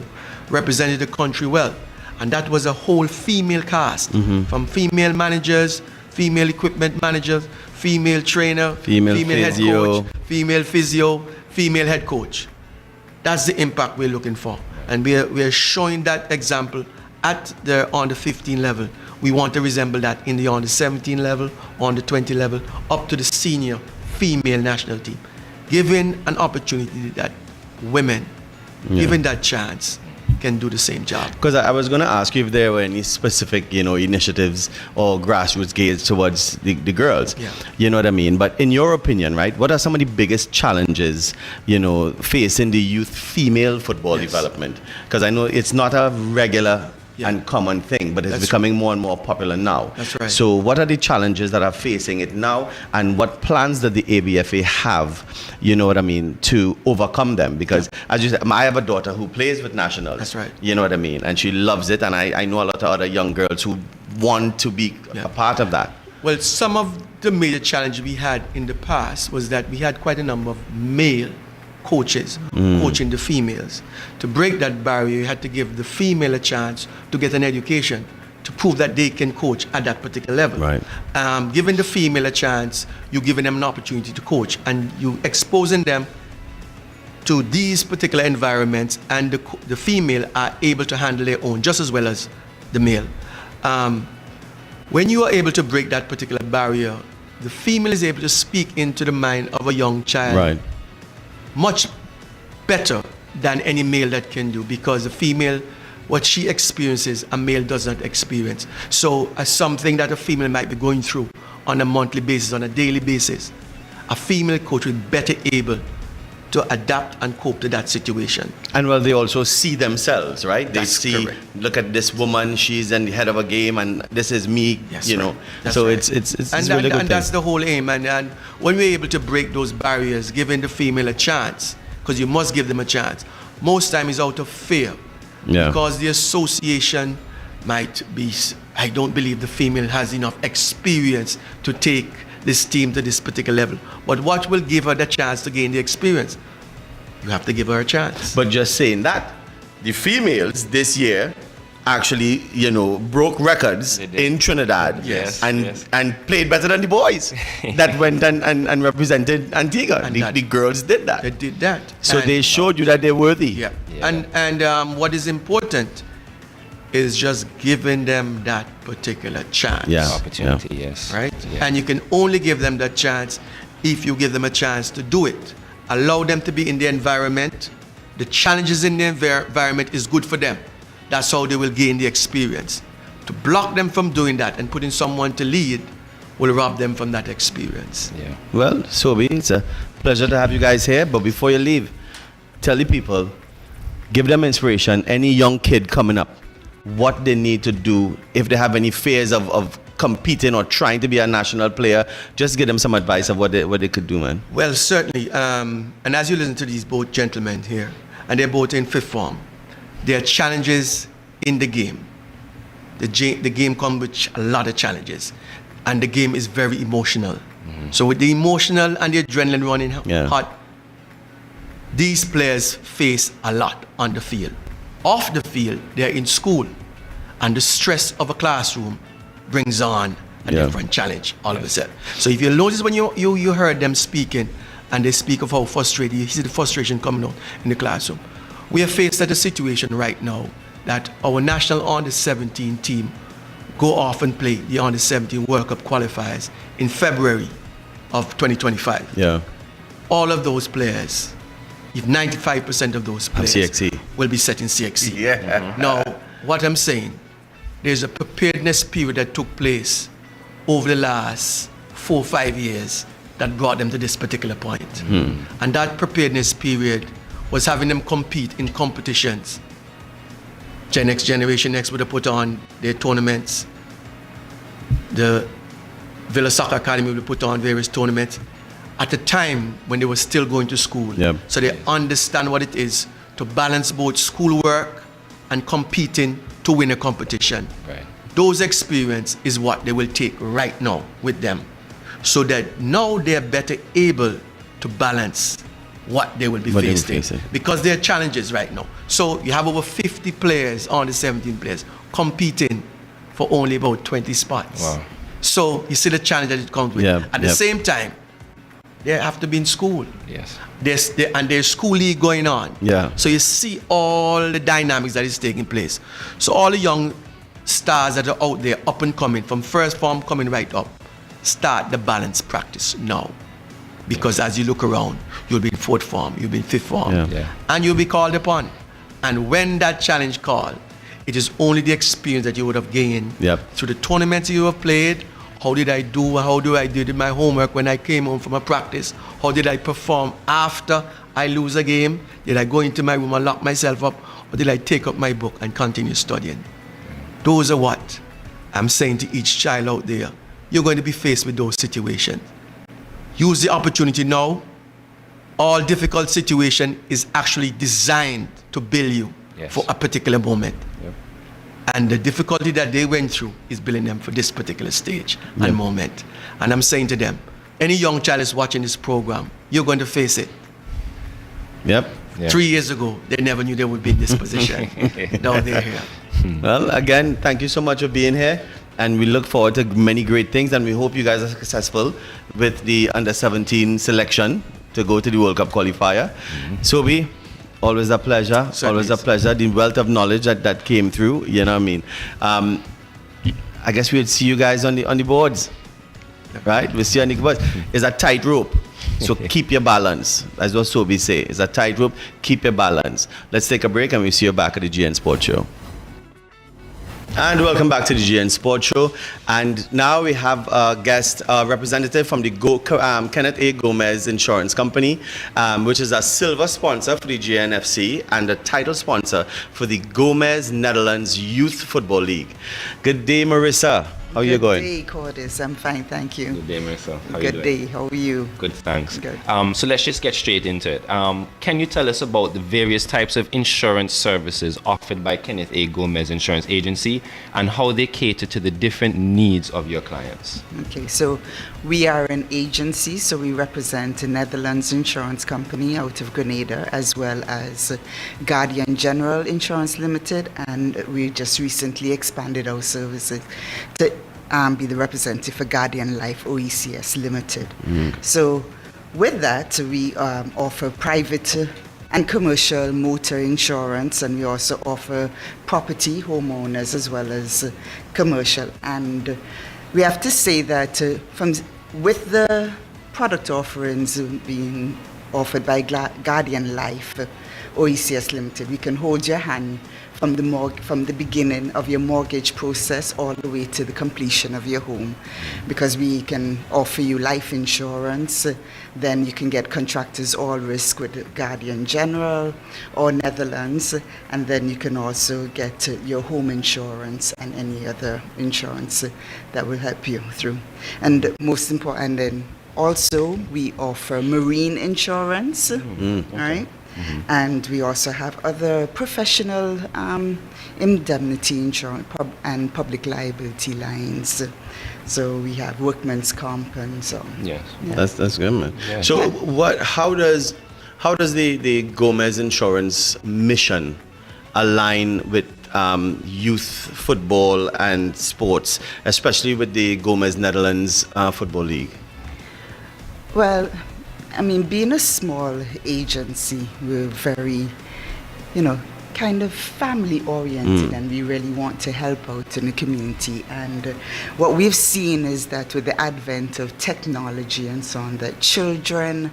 represented the country well. And that was a whole female cast, from female managers, female equipment managers, female trainer, female head coach, female physio, female head coach. That's the impact we're looking for. And we're showing that example at the under 15 level. We want to resemble that in the under 17 level, under 20 level, up to the senior female national team. Giving an opportunity that women, given that chance, can do the same job. Because I was going to ask you if there were any specific, initiatives or grassroots gains towards the girls. You know what I mean? But in your opinion, right, what are some of the biggest challenges, facing the youth female football development? Because I know it's not a regular and common thing, but it's becoming more and more popular now. That's right. So what are the challenges that are facing it now, and what plans does the ABFA have, to overcome them? Because as you said, I have a daughter who plays with nationals. That's right. You know what I mean? And she loves it, and I know a lot of other young girls who want to be a part of that. Well, some of the major challenges we had in the past was that we had quite a number of male coaches coaching the females. To break that barrier, you had to give the female a chance to get an education to prove that they can coach at that particular level. Right. Giving the female a chance, you're giving them an opportunity to coach, and you exposing them to these particular environments, and the female are able to handle their own just as well as the male. When you are able to break that particular barrier, the female is able to speak into the mind of a young child much better than any male that can do, because the female, what she experiences, a male does not experience. So something that a female might be going through on a monthly basis, on a daily basis, a female coach will be better able to adapt and cope to that situation. And well, they also see themselves, right? They That's see, correct. look at this woman, she's in the head of a game, and this is me, Yes, you know. right. That's So right. it's And, really good and thing. that's the whole aim. And when we're able to break those barriers, giving the female a chance, because you must give them a chance, most time is out of fear. Because the association might be, I don't believe the female has enough experience to take this team to this particular level. But what will give her the chance to gain the experience? You have to give her a chance. But just saying that, the females this year actually, broke records in Trinidad and played better than the boys that went and represented Antigua. And The girls did that. They did that. So And- they showed you that they're worthy. Yeah. And what is important is just giving them that particular chance. Opportunity, yes. Right? Yeah. And you can only give them that chance if you give them a chance to do it. Allow them to be in the environment. The challenges in the environment is good for them. That's how they will gain the experience. To block them from doing that and putting someone to lead will rob them from that experience. Yeah. Well, Sobi, it's a pleasure to have you guys here. But before you leave, tell the people, give them inspiration. Any young kid coming up, what they need to do if they have any fears of competing or trying to be a national player. Just give them some advice of what they could do, man. Well, certainly. And as you listen to these both gentlemen here, and they're both in fifth form, there are challenges in the game. The game comes with a lot of challenges, and the game is very emotional. So with the emotional and the adrenaline running hot, these players face a lot on the field. Off the field, they're in school, and the stress of a classroom brings on a different challenge all of a sudden. So if you notice when you heard them speaking, and they speak of how frustrated, you see the frustration coming out in the classroom. We are faced at a situation right now that our national under-17 team go off and play the under-17 World Cup qualifiers in February of 2025. Yeah. All of those players, if 95% of those players CXC. will be set in CXC. Yeah. Now, what I'm saying, there's a preparedness period that took place over the last 4 or 5 years that brought them to this particular point. And that preparedness period was having them compete in competitions. Gen X, Generation X would have put on their tournaments. The Villa Soccer Academy would have put on various tournaments at a time when they were still going to school. Yep. So they understand what it is to balance both schoolwork and competing to win a competition. Right. Those experience is what they will take right now with them, so that now they're better able to balance what they will be facing. Because there are challenges right now. So you have over 50 players on the 17 players competing for only about 20 spots. Wow. So you see the challenge that it comes with. At the same time, they have to be in school. Yes. There's school league going on. Yeah. So you see all the dynamics that is taking place. So all the young stars that are out there, up and coming, from first form coming right up, start the balance practice now. Because as you look around, you'll be in fourth form, you'll be in fifth form, and you'll be called upon. And when that challenge call, it is only the experience that you would have gained through the tournaments you have played. How did I do? How do I do my homework when I came home from a practice? How did I perform after I lose a game? Did I go into my room and lock myself up? Or did I take up my book and continue studying? Those are what I'm saying to each child out there. You're going to be faced with those situations. Use the opportunity now. All difficult situation is actually designed to build you for a particular moment. And the difficulty that they went through is building them for this particular stage and moment. And I'm saying to them, any young child is watching this program, you're going to face it. 3 years ago, they never knew they would be in this position. Now they're here. Well, again, thank you so much for being here. And we look forward to many great things. And we hope you guys are successful with the under-17 selection to go to the World Cup qualifier. Sobi, always a pleasure. Certainly. Always a pleasure. The wealth of knowledge that came through, you know what I mean? I guess we'll see you guys on the boards, right? We'll see you on the boards. It's a tightrope, so keep your balance. As what Sobi say, it's a tightrope. Keep your balance. Let's take a break, and we'll see you back at the GN Sports Show. And welcome back to the GN Sports Show. And now we have a guest representative from the Kenneth A. Gomez Insurance Company, which is a silver sponsor for the GNFC and a title sponsor for the Gomez Netherlands Youth Football League. Good day, Marissa. How are you going? Good day, Cordis. I'm fine, thank you. Good day, Marissa. How are you Good doing? day. How are you? Good, thanks. Good. So let's just get straight into it. Can you tell us about the various types of insurance services offered by Kenneth A. Gomez Insurance Agency and how they cater to the different needs of your clients? Okay, so we are an agency, so we represent the Netherlands Insurance Company out of Grenada, as well as Guardian General Insurance Limited, and we just recently expanded our services to be the representative for Guardian Life OECS Limited. So with that, we offer private and commercial motor insurance, and we also offer property, homeowners, as well as commercial. And we have to say that with the product offerings being offered by Guardian Life OECS Limited, we can hold your hand from the beginning of your mortgage process all the way to the completion of your home, because we can offer you life insurance. Then you can get contractors all risk with Guardian General or Netherlands, and then you can also get your home insurance and any other insurance that will help you through. And most important, then also we offer marine insurance, right? And we also have other professional indemnity insurance and public liability lines. So we have workman's comp and so on. Yes. Yeah. That's good, man. Yeah. So how does the Gomez Insurance mission align with youth football and sports, especially with the Gomez Netherlands Football League? Well, I mean, being a small agency, we're very, kind of family oriented, and we really want to help out in the community. And what we've seen is that with the advent of technology and so on, that children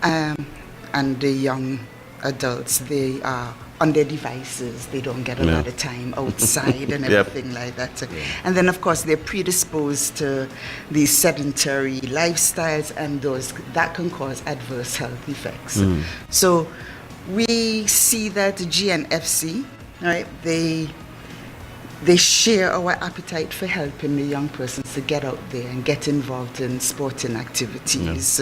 and the young adults, they are on their devices. They don't get a lot of time outside and everything like that. And then, of course, they're predisposed to these sedentary lifestyles, and that can cause adverse health effects. So we see that GNFC, right, they share our appetite for helping the young persons to get out there and get involved in sporting activities.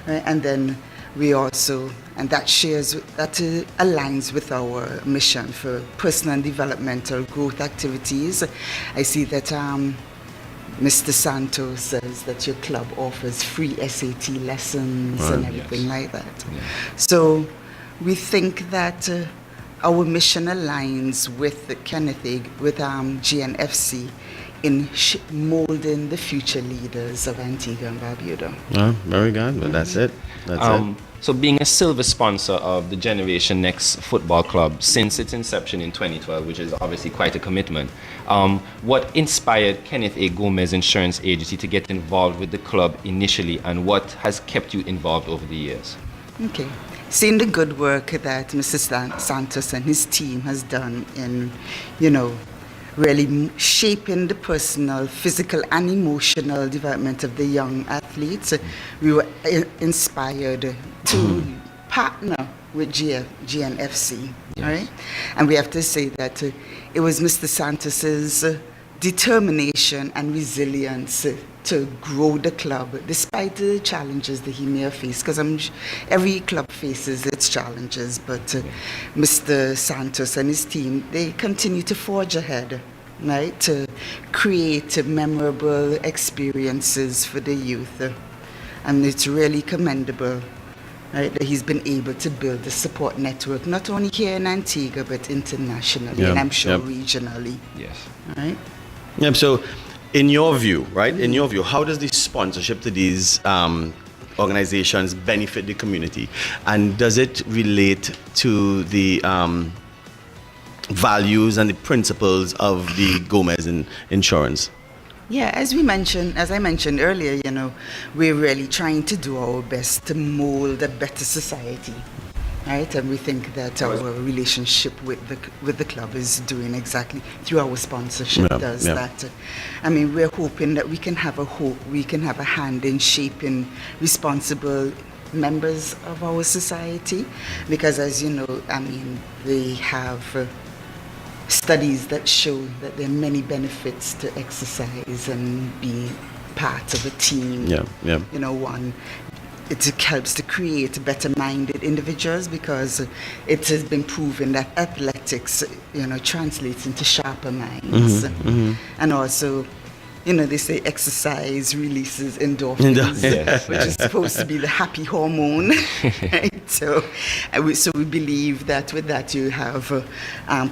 Right? And then we also, and that aligns with our mission for personal and developmental growth activities. I see that Mr. Santos says that your club offers free SAT lessons and everything like that. So we think that our mission aligns with Kenneth, with GNFC in molding the future leaders of Antigua and Barbuda. Very good. Well, that's it. So being a silver sponsor of the Generation Next Football Club since its inception in 2012, which is obviously quite a commitment, what inspired Kenneth A. Gomez Insurance Agency to get involved with the club initially, and what has kept you involved over the years? Okay. Seeing the good work that Mr. Santos and his team has done in, really shaping the personal, physical, and emotional development of the young athletes, we were inspired to partner with GNFC, right? And we have to say that it was Mr. Santos's determination and resilience to grow the club despite the challenges that he may have faced, because every club faces its challenges, but Mr. Santos and his team, they continue to forge ahead, right, to create memorable experiences for the youth. And it's really commendable, right, that he's been able to build a support network, not only here in Antigua, but internationally, and I'm sure regionally. Yes. Right? Yeah, so in your view, right, how does the sponsorship to these organizations benefit the community? And does it relate to the values and the principles of the Gomez Insurance? Yeah, as I mentioned earlier, we're really trying to do our best to mold a better society, right? And we think that our relationship with the club is doing exactly through our sponsorship that. I mean, we're hoping that we can have a hand in shaping responsible members of our society, because as you know, I mean, they have studies that show that there are many benefits to exercise and being part of a team. One, it helps to create better-minded individuals, because it has been proven that athletics, translates into sharper minds. And also, they say exercise releases endorphins, which is supposed to be the happy hormone. Right? So we believe that with that you have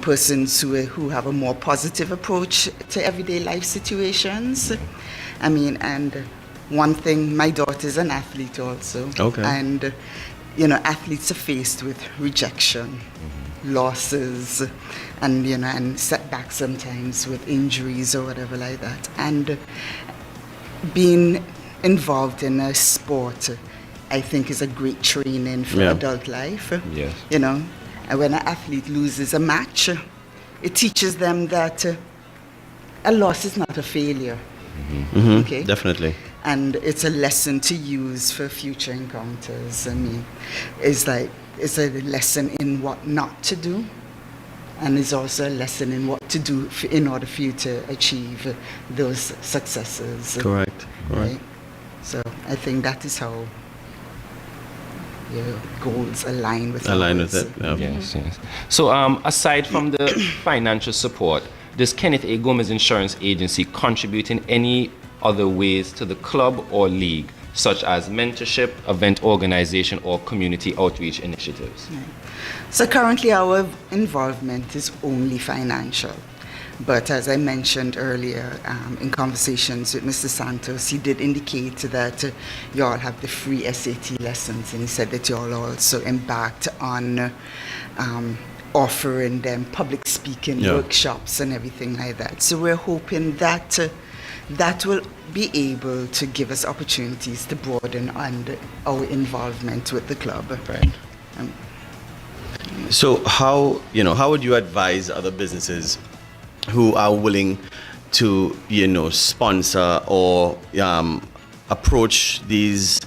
persons who have a more positive approach to everyday life situations. I mean, and one thing, my daughter's an athlete also. Okay. And, athletes are faced with rejection, losses, and and setbacks sometimes with injuries or whatever like that. And being involved in a sport, I think, is a great training for adult life. Yes. And when an athlete loses a match, it teaches them that a loss is not a failure. Okay? Definitely. And it's a lesson to use for future encounters. I mean, it's a lesson in what not to do, and it's also a lesson in what to do in order for you to achieve those successes. Correct. Right? So I think that is how your goals align with ours. it. Yeah. Yes, yes. So aside from the financial support, does Kenneth A. Gomez Insurance Agency contribute in any other ways to the club or league, such as mentorship, event organization, or community outreach initiatives? Right. So currently our involvement is only financial. But as I mentioned earlier in conversations with Mr. Santos, he did indicate that you all have the free SAT lessons, and he said that you all also embarked on offering them public speaking workshops and everything like that. So we're hoping that that will be able to give us opportunities to broaden our involvement with the club. Right. So how would you advise other businesses who are willing to sponsor or approach these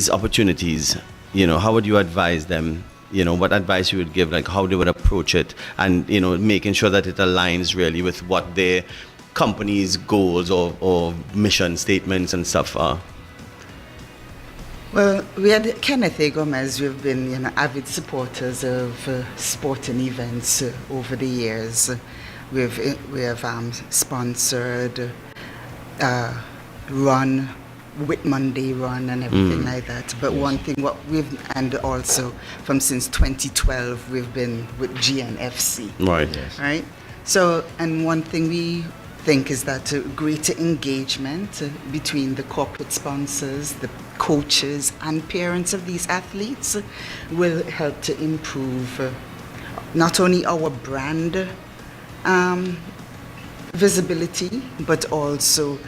opportunities? How would you advise them? What advice you would give, like how they would approach it, and making sure that it aligns really with what their company's goals or mission statements and stuff are? Well, we at Kenneth A. Gomez, we've been avid supporters of sporting events over the years. We have sponsored run, Whit Monday run and everything like that. But one thing and also since 2012 we've been with GNFC. Right. Yes. Right? So, and one thing we think is that greater engagement between the corporate sponsors, the coaches and parents of these athletes will help to improve not only our brand visibility, but also,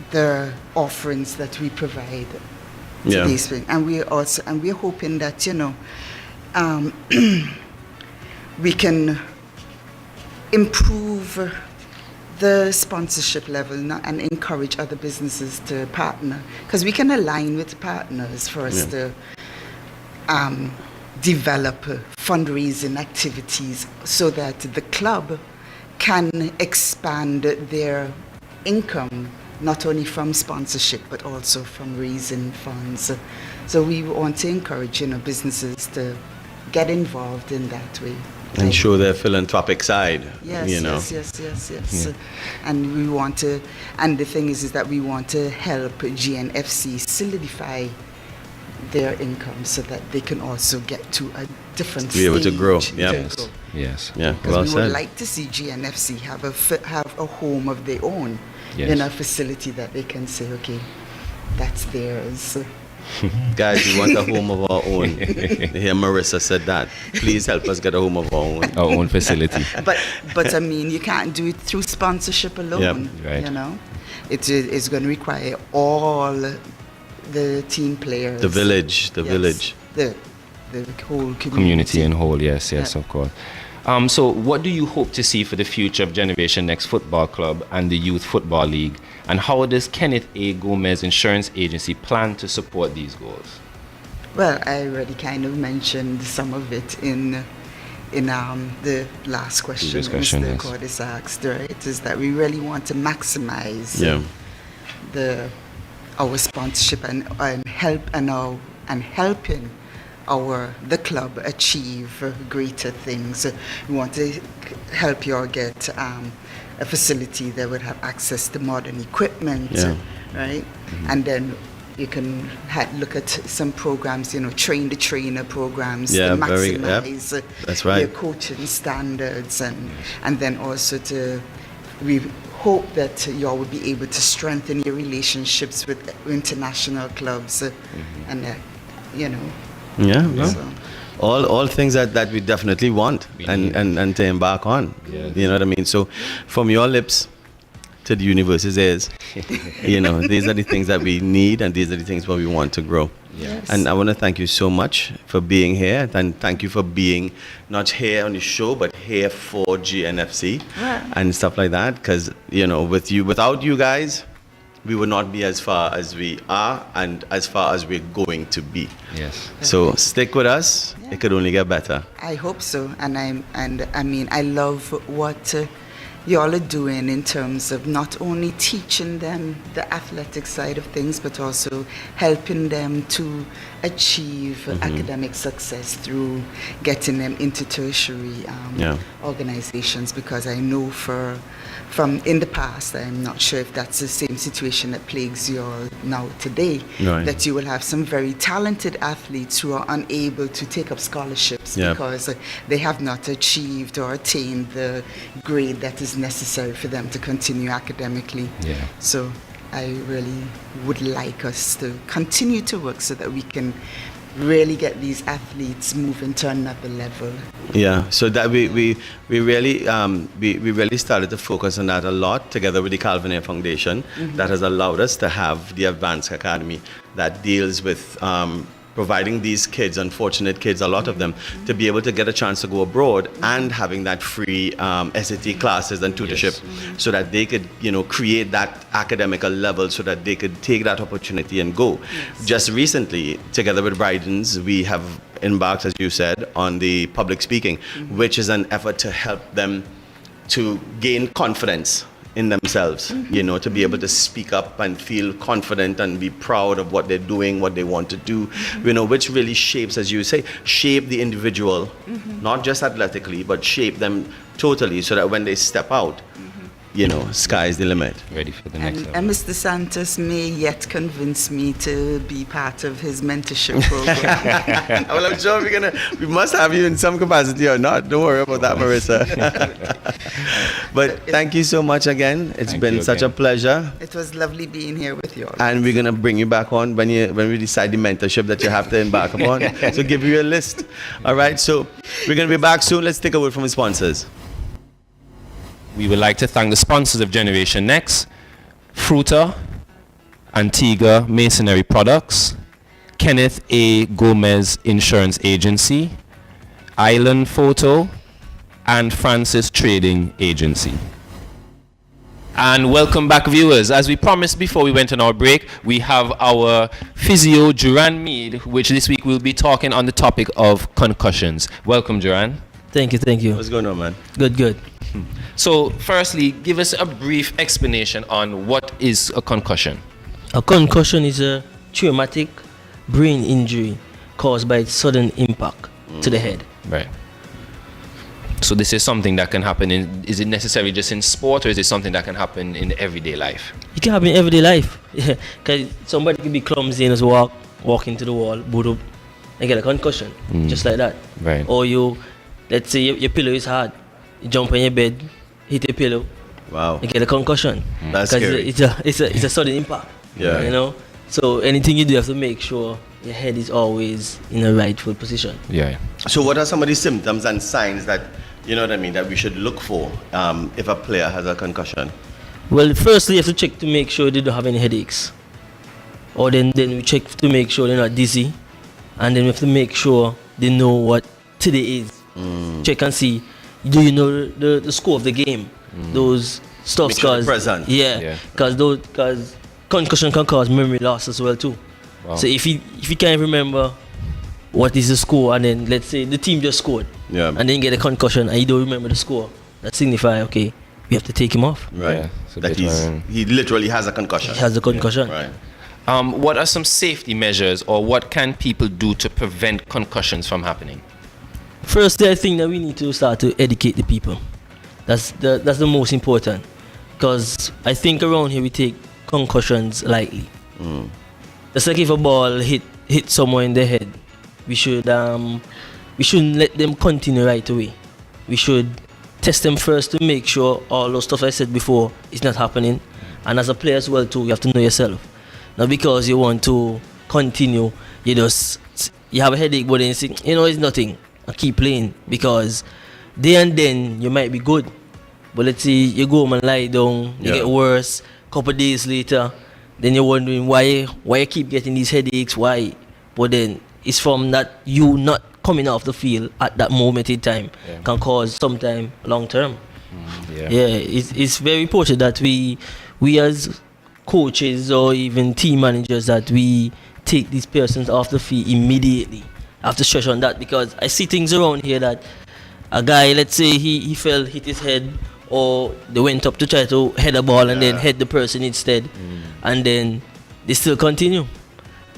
the offerings that we provide to these things. And we're hoping that, we can improve the sponsorship level and encourage other businesses to partner, because we can align with partners for us to develop fundraising activities so that the club can expand their income, not only from sponsorship but also from raising funds. So we want to encourage businesses to get involved in that way. And show their philanthropic side. Yes. Yeah. And we want to, and the thing is that we want to help GNFC solidify their income so that they can also get to a different stage. Be able to grow. Yes. Yeah. Because Well we said. would like to see GNFC have a home of their own, Yes. a facility that they can say, okay, that's theirs. Guys, we want a home of our own. Here, Marissa said that. Please help us get a home of our own. Our own facility. But I mean, you can't do it through sponsorship alone. Right. It is going to require all the team players. The village. The whole Community in whole, yes, Yeah. of course. So what do you hope to see for the future of Generation Next Football Club and the Youth Football League? And how does Kenneth A. Gomez Insurance Agency plan to support these goals? Well, I already kind of mentioned some of it in the last question Previous question, Mr. yes. Cordis asked, right? Is that we really want to maximize our sponsorship and helping the club achieve greater things. We want to help you all get a facility that would have access to modern equipment, right? And then you can look at some programs, train the trainer programs to maximize That's right. your coaching standards, and then also we hope that you all will be able to strengthen your relationships with international clubs, and so. All things that we definitely want and to embark on. Yes. You know what I mean? So from your lips to the universe's ears, these are the things that we need, and these are the things where we want to grow. Yes. And I want to thank you so much for being here, and thank you for being not here on the show, but here for GNFC and stuff like that. Because without you guys, we would not be as far as we are and as far as we're going to be. Yes. So stick with us. Yeah. It could only get better. I hope so. And I love what you all are doing in terms of not only teaching them the athletic side of things, but also helping them to achieve academic success through getting them into tertiary organizations. Because I know from in the past, I'm not sure if that's the same situation that plagues you all now today, that you will have some very talented athletes who are unable to take up scholarships because they have not achieved or attained the grade that is necessary for them to continue academically. Yeah. So I really would like us to continue to work so that we can really get these athletes moving to another level. Yeah, so that we really started to focus on that a lot together with the Calvin Ayre Foundation. That has allowed us to have the Advanced Academy that deals with providing these kids, unfortunate kids, a lot of them, to be able to get a chance to go abroad and having that free SAT classes and tutorship so that they could, create that academical level so that they could take that opportunity and go. Just recently, together with Brydens, we have embarked, as you said, on the public speaking, which is an effort to help them to gain confidence in themselves, to be able to speak up and feel confident and be proud of what they're doing, what they want to do, which really shapes, as you say, shape the individual, not just athletically, but shape them totally so that when they step out, sky's the limit. Ready for the next level. And Mr. Santos may yet convince me to be part of his mentorship program. Well, I'm sure we must have you in some capacity or not. Don't worry about that, Marissa. But thank you so much again. It's been such a pleasure. It was lovely being here with you all. And we're gonna bring you back on when we decide the mentorship that you have to embark upon. So give you a list. All right. So we're gonna be back soon. Let's take a word from the sponsors. We would like to thank the sponsors of Generation Next: Fruta, Antigua Masonry Products, Kenneth A. Gomez Insurance Agency, Island Photo, and Francis Trading Agency. And welcome back, viewers. As we promised before we went on our break, we have our physio, Duran Mead, which this week we'll be talking on the topic of concussions. Welcome, Duran. Thank you. What's going on, man? Good. So, firstly, give us a brief explanation on what is a concussion. A concussion is a traumatic brain injury caused by sudden impact to the head. Right. So this is something that can happen is it necessarily just in sport, or is it something that can happen in everyday life? It can happen in everyday life. Because somebody could be clumsy and just walk into the wall, boot up, and get a concussion, just like that. Right. Or let's say your pillow is hard, you jump on your bed, hit your pillow, wow, you get a concussion. That's scary. It's a sudden impact. Yeah. So anything you do, you have to make sure your head is always in a rightful position. Yeah. So what are some of the symptoms and signs that, that we should look for if a player has a concussion? Well, firstly, you have to check to make sure they don't have any headaches. Or then we check to make sure they're not dizzy. And then we have to make sure they know what today is. Check and see, do you know the score of the game? Those stuff. Make sure present. Yeah, because concussion can cause memory loss as well too. Wow. So if you can't remember what is the score, and then let's say the team just scored, and then get a concussion and you don't remember the score, that signifies we have to take him off. Right. Yeah, that he literally has a concussion. He has a concussion. Yeah. Right. What are some safety measures, or what can people do to prevent concussions from happening? Firstly, I think that we need to start to educate the people. That's the most important, because I think around here we take concussions lightly. It's like if a ball hit someone in the head, we shouldn't let them continue right away. We should test them first to make sure all those stuff I said before is not happening. And as a player as well too, you have to know yourself. Not because you want to continue, you have a headache, but then you say, it's nothing, and keep playing, because there and then you might be good, but let's say you go home and lie down, you get worse, couple days later, then you're wondering why you keep getting these headaches, why but then it's from that you not coming off the field at that moment in time can cause sometime long term. It's very important that we as coaches or even team managers that we take these persons off the field immediately. I have to stress on that because I see things around here that a guy, let's say he fell, hit his head, or they went up to try to head a ball and then head the person instead, and then they still continue.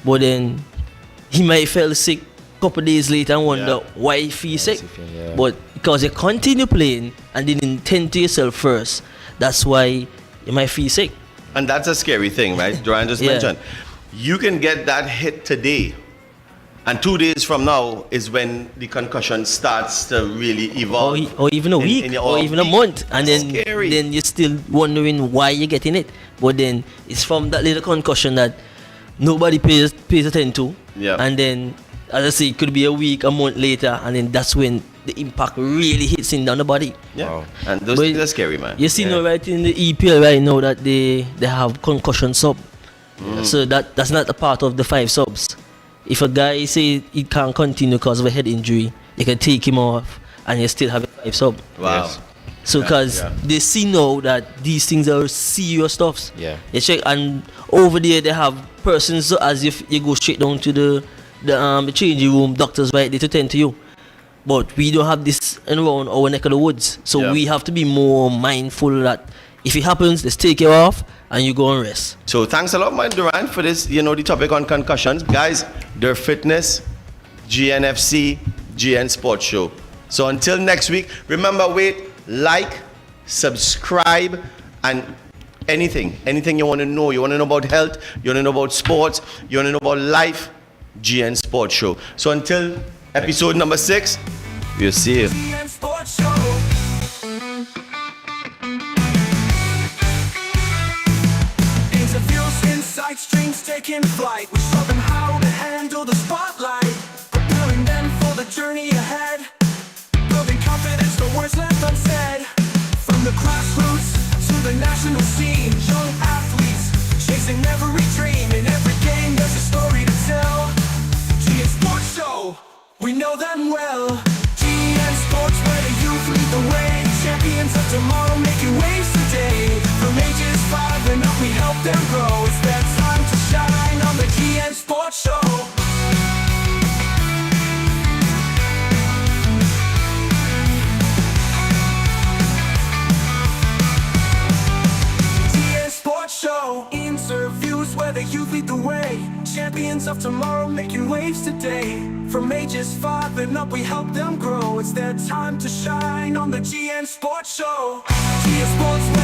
But then he might feel sick a couple of days later and wonder why he feels sick. But because you continue playing and didn't tend to yourself first, that's why you might feel sick. And that's a scary thing, right? Duran just mentioned. You can get that hit today, and 2 days from now is when the concussion starts to really evolve. Or even a week, or even a month. And then you're still wondering why you're getting it. But then it's from that little concussion that nobody pays attention to. And then, as I say, it could be a week, a month later, and then that's when the impact really hits in down the body. And those things are scary, man. You see now right in the EPL right now that they have concussion sub. So that's not a part of the 5 subs. If a guy say he can't continue because of a head injury, you can take him off and you still have a 5 sub. Wow. So because they see now that these things are serious stuffs. You check, and over there they have persons as if you go straight down to the changing room, doctors right there to tend to you. But we don't have this around our neck of the woods. So we have to be more mindful that if it happens, let's take it off and you go and rest. So thanks a lot, man, Duran, for this, the topic on concussions. Guys, their fitness, GNFC, GN Sports Show. So until next week, remember, like, subscribe, and anything you want to know. You want to know about health, you want to know about sports, you want to know about life, GN Sports Show. So until episode number 6, we'll see you. GN Sports Show. Interviews, insights, streams taking flight. We show them how to handle the spotlight, preparing them for the journey ahead, building confidence, the words left unsaid. From the grassroots to the national scene, young athletes chasing every dream. In every game there's a story to tell. GN Sports Show, we know them well. GN Sports, where the youth lead the way. Champions of tomorrow, making waves today. From ages 5 and up, we help them grow. It's their time to shine on the GN Sports Show. GN Sports Show. Interviews where the youth lead the way. Champions of tomorrow, making waves today. From ages 5 and up, we help them grow. It's their time to shine on the GN Sports Show. GN Sports.